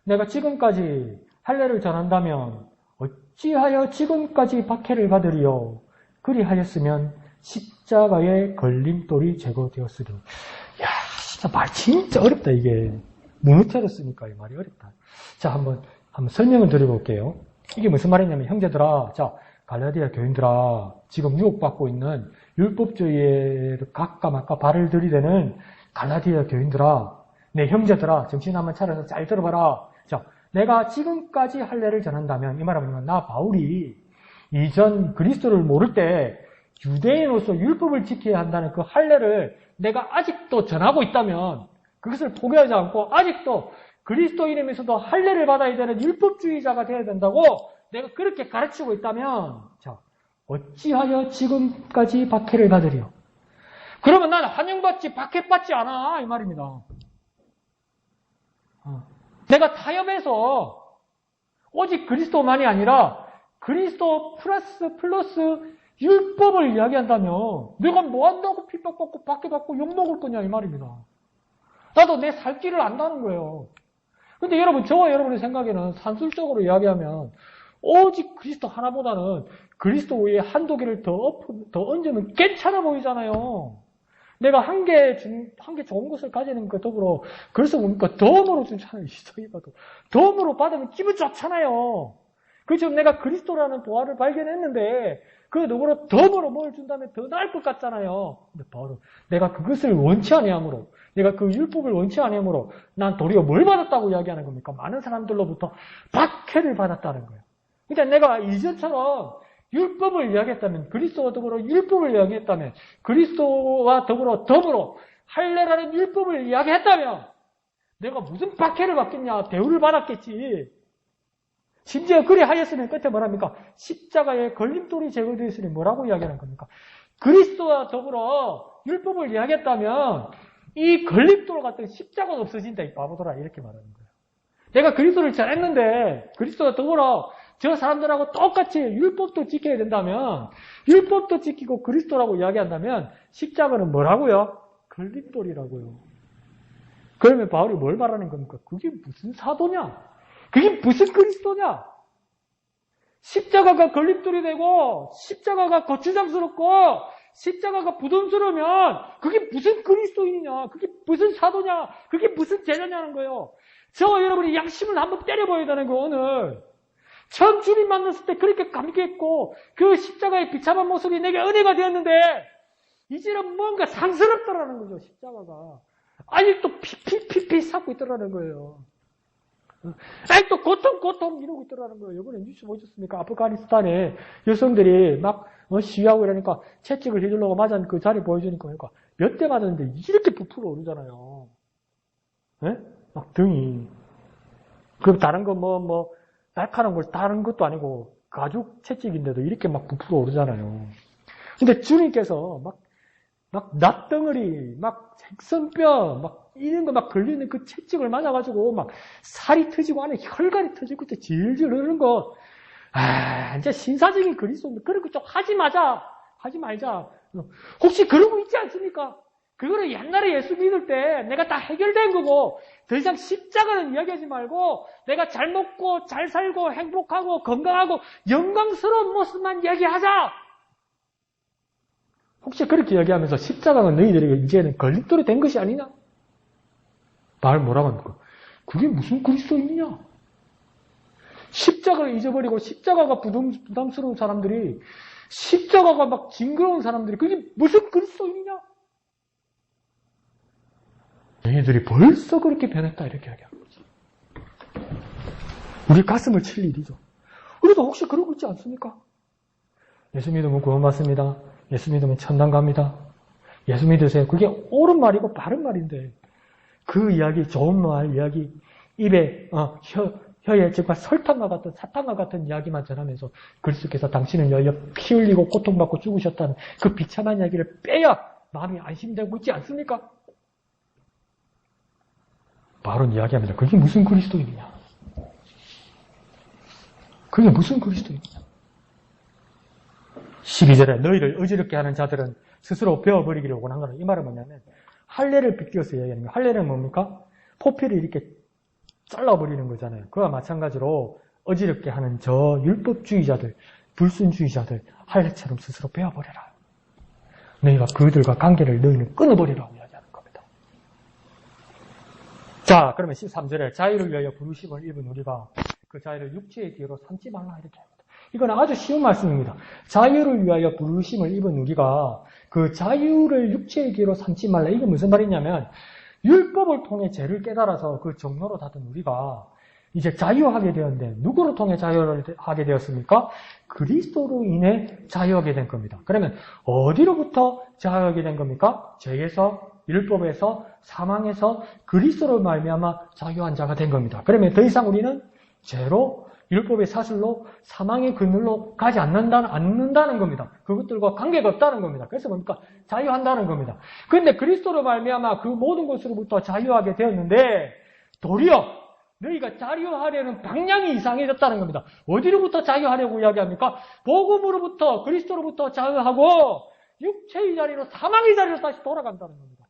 S1: 내가 지금까지 할례를 전한다면 어찌하여 지금까지 박해를 받으리요? 그리하였으면 십자가의 걸림돌이 제거되었으리니. 야, 진짜 말 진짜 어렵다, 이게. 무누태로 쓰니까 이 말이 어렵다. 자, 한번 설명을 드려볼게요. 이게 무슨 말이냐면, 형제들아, 자, 갈라디아 교인들아, 지금 유혹받고 있는 율법주의에 가까마까 발을 들이대는 갈라디아 교인들아, 내 형제들아, 정신 한번 차려서 잘 들어봐라. 자, 내가 지금까지 할례를 전한다면, 이 말은 뭐냐면, 나 바울이 이전 그리스도를 모를 때 유대인으로서 율법을 지켜야 한다는 그 할례를 내가 아직도 전하고 있다면, 그것을 포기하지 않고 아직도 그리스도인이면서도 할례를 받아야 되는 율법주의자가 되어야 된다고 내가 그렇게 가르치고 있다면, 자, 어찌하여 지금까지 박해를 받으리요? 그러면 나는 환영받지, 박해받지 않아, 이 말입니다. 내가 타협해서 오직 그리스도만이 아니라 그리스도 플러스 율법을 이야기한다면 내가 뭐 한다고 핍박받고 박해받고 욕먹을 거냐, 이 말입니다. 나도 내 살 길을 안다는 거예요. 근데 여러분, 저와 여러분의 생각에는 산술적으로 이야기하면 오직 그리스도 하나보다는 그리스도 위에 한두 개를 더 얹으면 괜찮아 보이잖아요. 내가 한 개 좋은 것을 가지는 것 더불어, 그래서 보니까 덤으로 주잖아요. 이성이 봐도. 덤으로 받으면 기분 좋잖아요. 그래서 내가 그리스도라는 보화를 발견했는데, 그 누구로 덤으로 뭘 준다면 더 나을 것 같잖아요. 근데 바로 내가 그것을 원치 아니하므로 내가 그 율법을 원치 않으므로 난 도리어 뭘 받았다고 이야기하는 겁니까? 많은 사람들로부터 박해를 받았다는 거예요. 그러니까 내가 이전처럼 율법을 이야기했다면, 그리스도와 더불어 율법을 이야기했다면, 그리스도와 더불어 할례라는 율법을 이야기했다면 내가 무슨 박해를 받겠냐? 대우를 받았겠지. 심지어 그리 하였으면 끝에 뭐랍니까? 십자가의 걸림돌이 제거되었으니 뭐라고 이야기하는 겁니까? 그리스도와 더불어 율법을 이야기했다면 이 걸림돌 같은 십자가가 없어진다, 이 바보들아, 이렇게 말하는 거예요. 내가 그리스도를 잘했는데 그리스도와 더불어 저 사람들하고 똑같이 율법도 지켜야 된다면, 율법도 지키고 그리스도라고 이야기한다면 십자가는 뭐라고요? 걸림돌이라고요. 그러면 바울이 뭘 말하는 겁니까? 그게 무슨 사도냐? 그게 무슨 그리스도냐? 십자가가 걸림돌이 되고 십자가가 거추장스럽고 십자가가 부담스러우면 그게 무슨 그리스도인이냐? 그게 무슨 사도냐? 그게 무슨 제자냐는 거예요. 저와 여러분이 양심을 한번 때려봐야 되는 거, 오늘. 처음 주님 만났을 때 그렇게 감격했고 그 십자가의 비참한 모습이 내게 은혜가 되었는데 이제는 뭔가 상스럽더라는 거죠, 십자가가. 아직도 피피피피 삭고 있더라는 거예요. 아직도 고통 이러고 있더라는 거예요. 이번에 뉴스 보셨습니까? 아프가니스탄에 여성들이 막 시위하고 이러니까 채찍을 해주려고 맞은 그 자리 보여주니까 그러니까 몇 대 맞았는데 이렇게 부풀어 오르잖아요. 네? 막 등이. 그 다른 거 날카로운 걸 다른 것도 아니고 가죽 채찍인데도 이렇게 막 부풀어 오르잖아요. 근데 주님께서 막 낫덩어리, 막 생선뼈, 막 이런 거 막 걸리는 그 채찍을 맞아가지고 막 살이 터지고 안에 혈관이 터지고 질질 흐르는 거. 이제 신사적인 그리스도인데 그런 거 좀 하지 말자. 혹시 그런 거 있지 않습니까? 그거는 옛날에 예수 믿을 때 내가 다 해결된 거고 더 이상 십자가는 이야기하지 말고 내가 잘 먹고 잘 살고 행복하고 건강하고 영광스러운 모습만 이야기하자. 혹시 그렇게 이야기하면서 십자가가 너희들에게 이제는 걸림돌이 된 것이 아니냐? 말 뭐라고 합니까? 그게 무슨 그리스도인이냐? 십자가를 잊어버리고 십자가가 부담스러운 사람들이, 십자가가 막 징그러운 사람들이 그게 무슨 그리스도인이냐? 너희들이 벌써 그렇게 변했다, 이렇게 이야기하는 거죠. 우리 가슴을 칠 일이죠. 우리도 혹시 그러고 있지 않습니까? 예수 믿으면 구원받습니다. 예수 믿으면 천당 갑니다. 예수 믿으세요. 그게 옳은 말이고 바른 말인데 그 이야기, 좋은 말 이야기, 입에 혀에 정말 설탕과 같은 사탕과 같은 이야기만 전하면서 그리스도께서 당신을 위하여 피 흘리고 고통받고 죽으셨다는 그 비참한 이야기를 빼야 마음이 안심되고 있지 않습니까? 바울은 이야기합니다. 그게 무슨 그리스도인이냐? 그게 무슨 그리스도인이냐? 12절에 너희를 어지럽게 하는 자들은 스스로 베어버리기를 원하노라. 이 말은 뭐냐면 할례를 비껴서 이야기하는 거예요. 할례는 뭡니까? 포피를 이렇게 잘라버리는 거잖아요. 그와 마찬가지로 어지럽게 하는 저 율법주의자들, 불순주의자들 할례처럼 스스로 베어버려라. 너희가 그들과 관계를 너희는 끊어버리라고 이야기하는 겁니다. 자, 그러면 13절에 자유를 위하여 부르심을 입은 우리가 그 자유를 육체의 기회로 삼지 말라 이렇게 합니다. 이건 아주 쉬운 말씀입니다. 자유를 위하여 부르심을 입은 우리가 그 자유를 육체의 기회로 삼지 말라. 이게 무슨 말이냐면 율법을 통해 죄를 깨달아서 그 정로로 닫은 우리가 이제 자유하게 되었는데 누구로 통해 자유를 하게 되었습니까? 그리스도로 인해 자유하게 된 겁니다. 그러면 어디로부터 자유하게 된 겁니까? 죄에서, 율법에서, 사망에서 그리스도로 말미암아 자유한 자가 된 겁니다. 그러면 더 이상 우리는 죄로, 율법의 사슬로, 사망의 그늘로 가지 않는다는 겁니다. 그것들과 관계가 없다는 겁니다. 그래서 뭡니까? 자유한다는 겁니다. 그런데 그리스도로 말미암아 그 모든 것으로부터 자유하게 되었는데 도리어 너희가 자유하려는 방향이 이상해졌다는 겁니다. 어디로부터 자유하려고 이야기합니까? 복음으로부터, 그리스도로부터 자유하고 육체의 자리로, 사망의 자리로 다시 돌아간다는 겁니다.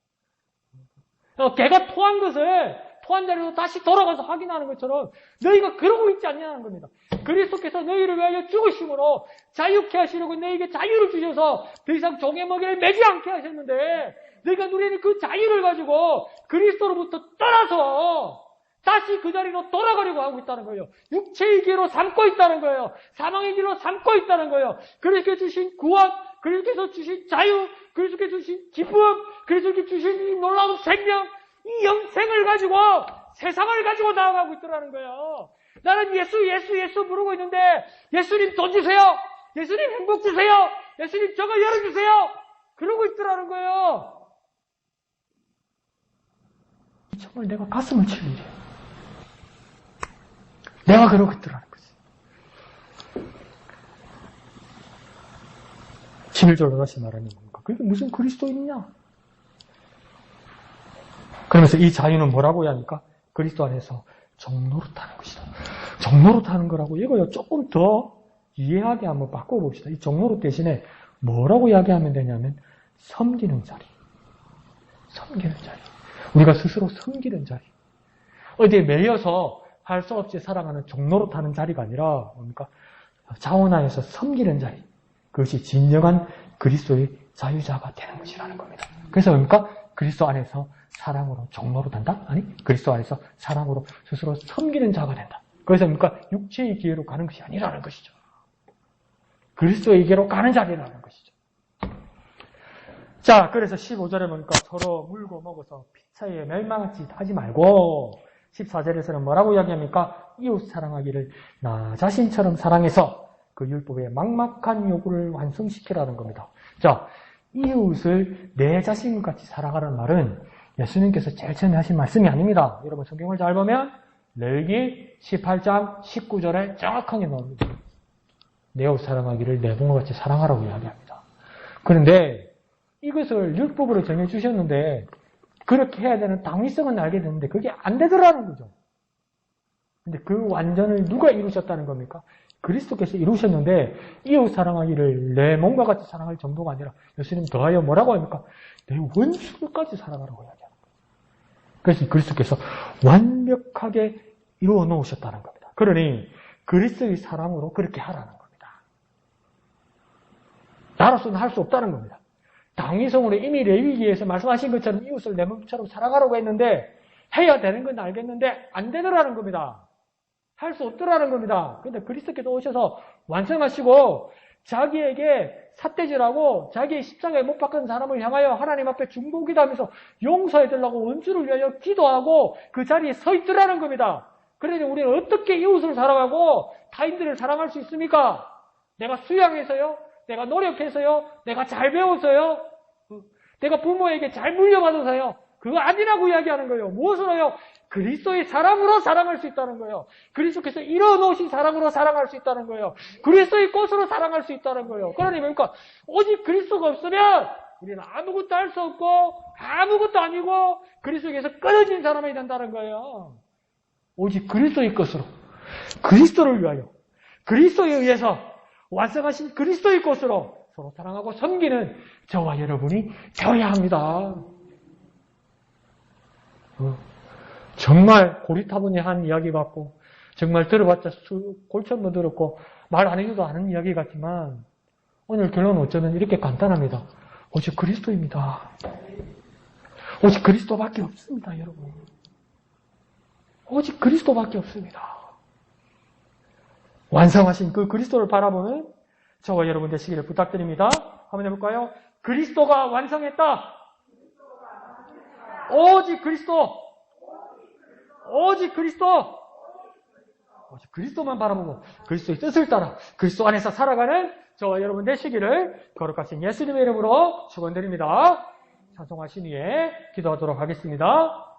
S1: 개가 토한 자리로 다시 돌아가서 확인하는 것처럼 너희가 그러고 있지 않냐는 겁니다. 그리스도께서 너희를 위하여 죽으심으로 자유케 하시려고 너희에게 자유를 주셔서 더 이상 종의 먹이를 매지 않게 하셨는데 너희가 누리는 그 자유를 가지고 그리스도로부터 떠나서 다시 다시 그 자리로 돌아가려고 하고 있다는 거예요. 육체의 길로 삼고 있다는 거예요. 사망의 길로 삼고 있다는 거예요. 그리스도께 주신 구원, 그리스도께서 주신 자유, 그리스도께 주신 기쁨, 그리스도께 주신 이 놀라운 생명, 이 영생을 가지고 세상을 가지고 나아가고 있더라는 거예요. 나는 예수 부르고 있는데 예수님 돈 주세요. 예수님 행복 주세요. 예수님 저거 열어주세요. 그러고 있더라는 거예요. 정말 내가 가슴을 칠 일이에요. 내가 그러고 있더라는 거지. 11절로 다시 말하는 겁니까? 그게 무슨 그리스도인이냐? 그러면서 이 자유는 뭐라고 해야 합니까? 그리스도 안에서 종노릇하는 것이다. 종노릇하는 거라고 이거요 조금 더 이해하게 한번 바꿔봅시다. 이 종노릇 대신에 뭐라고 이야기하면 되냐면 섬기는 자리. 섬기는 자리. 우리가 스스로 섬기는 자리. 어디에 매여서 할 수 없이 살아가는 종노릇하는 자리가 아니라 뭡니까? 자원 안에서 섬기는 자리. 그것이 진정한 그리스도의 자유자가 되는 것이라는 겁니다. 그래서 뭡니까? 그리스도 안에서 사랑으로 종노릇한다? 아니, 그리스도 안에서 사랑으로 스스로 섬기는 자가 된다. 그래서 뭡니까? 육체의 기회로 가는 것이 아니라는 것이죠. 그리스도에게로 가는 자리라는 것이죠. 자, 그래서 15절에 보니까 서로 물고 먹어서 피차에 멸망하지 하지 말고 14절에서는 뭐라고 이야기합니까? 이웃 사랑하기를 나 자신처럼 사랑해서 그 율법의 막막한 요구를 완성시키라는 겁니다. 자, 이웃을 내 자신같이 사랑하라는 말은 예수님께서 제일 처음에 하신 말씀이 아닙니다. 여러분 성경을 잘 보면 레위기 18장 19절에 정확하게 나옵니다. 내 이웃 사랑하기를 내 부모같이 사랑하라고 이야기합니다. 그런데 이것을 율법으로 정해주셨는데 그렇게 해야 되는 당위성은 알게 되는데 그게 안 되더라는 거죠. 근데 그 완전을 누가 이루셨다는 겁니까? 그리스도께서 이루셨는데 이웃 사랑하기를 내 몸과 같이 사랑할 정도가 아니라 예수님 더하여 뭐라고 합니까? 내 원수까지 사랑하라고 이야기합니다. 그래서 그리스도께서 완벽하게 이루어 놓으셨다는 겁니다. 그러니 그리스도의 사랑으로 그렇게 하라는 겁니다. 나로서는 할 수 없다는 겁니다. 당위성으로 이미 레위기에서 말씀하신 것처럼 이웃을 내 몸처럼 사랑하라고 했는데 해야 되는 건 알겠는데 안 되더라는 겁니다. 할 수 없더라는 겁니다. 그런데 그리스도께서 오셔서 완성하시고 자기에게 삿대질하고 자기의 십자가에 못 박은 사람을 향하여 하나님 앞에 중보기도하면서 용서해달라고 원수를 위하여 기도하고 그 자리에 서 있더라는 겁니다. 그러니 우리는 어떻게 이웃을 사랑하고 타인들을 사랑할 수 있습니까? 내가 수양해서요? 내가 노력해서요? 내가 잘 배워서요? 내가 부모에게 잘 물려받아서요? 그거 아니라고 이야기하는 거예요. 무엇으로요? 그리스도의 사랑으로 사랑할 수 있다는 거예요. 그리스도께서 이뤄놓으신 사랑으로 사랑할 수 있다는 거예요. 그리스도의 꽃으로 사랑할 수 있다는 거예요. 그러니 뭡니까? 오직 그리스도가 없으면 우리는 아무것도 할 수 없고 아무것도 아니고 그리스도에게서 끊어진 사람이 된다는 거예요. 오직 그리스도의 것으로 그리스도를 위하여 그리스도에 의해서 완성하신 그리스도의 것으로 서로 사랑하고 섬기는 저와 여러분이 되어야 합니다. 정말 고리타분한 이야기 같고 정말 들어봤자 골치 한번 들었고 말 안 해줘도 아는 이야기 같지만 오늘 결론은 어쩌면 이렇게 간단합니다. 오직 그리스도입니다. 오직 그리스도밖에 없습니다, 여러분. 오직 그리스도밖에 없습니다. 완성하신 그 그리스도를 바라보는 저와 여러분 되시기를 부탁드립니다. 한번 해볼까요? 그리스도가 완성했다. 오직 그리스도. 오직 그리스도. 오직 그리스도만 바라보고 그리스도의 뜻을 따라 그리스도 안에서 살아가는 저와 여러분 되시기를 거룩하신 예수님의 이름으로 축원드립니다. 찬송하신 후에 기도하도록 하겠습니다.